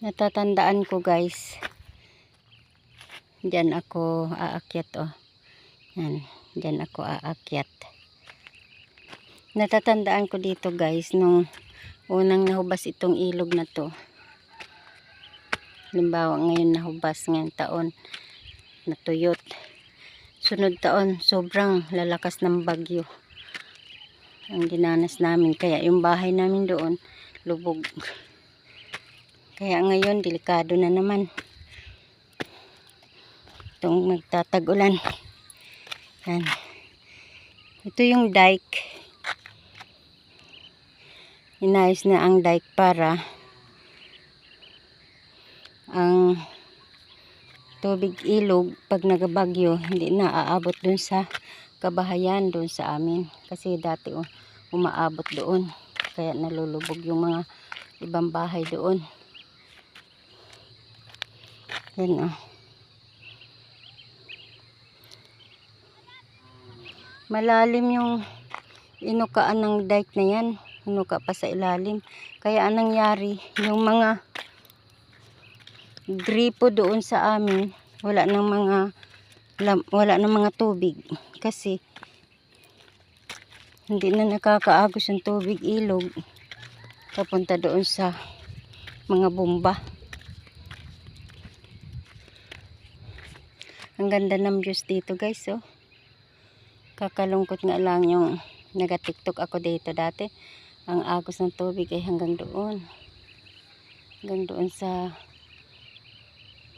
Natatandaan ko guys, diyan ako aakyat oh. Yan, diyan ako aakyat. Natatandaan ko dito guys nung unang nahubas itong ilog na to. Halimbawa ngayon nahubas, ngayong taon natuyot. Sunod taon sobrang lalakas ng bagyo ang dinanas namin, kaya yung bahay namin doon lubog. Kaya ngayon delikado na naman itong magtatag-ulan. Yan. Ito yung dike. Inayos na ang dike para ang tubig ilog pag nagabagyo hindi na aabot dun sa kabahayan, dun sa amin. Kasi dati umaabot doon. Kaya nalulubog yung mga ibang bahay doon. Yan oh. Malalim yung inukaan ng dike na yan. Inuka pa sa ilalim. Kaya anong nangyari, yung mga gripo doon sa amin, wala ng mga tubig. Kasi hindi na nakakaagos yung tubig ilog papunta doon sa mga bomba. Ang ganda ng views dito guys oh. Kakalungkot nga lang yung nag-tiktok ako dito dati. Ang agos ng tubig ay hanggang doon. Hanggang doon sa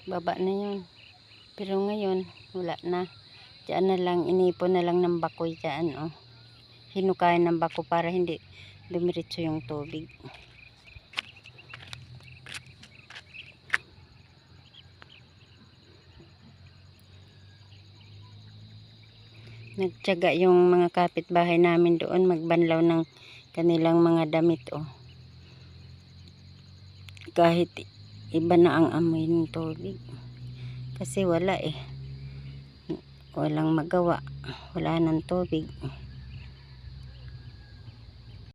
baba na yun. Pero ngayon wala na. Diyan na lang, inipon na lang ng bakoy diyan oh. Hinukayan ng bako para hindi dumiretso yung tubig. Nagtiyaga yung mga kapitbahay namin doon magbanlaw ng kanilang mga damit oh. Kahit iba na ang amoy ng tubig. Kasi wala walang magawa. Wala ng tubig.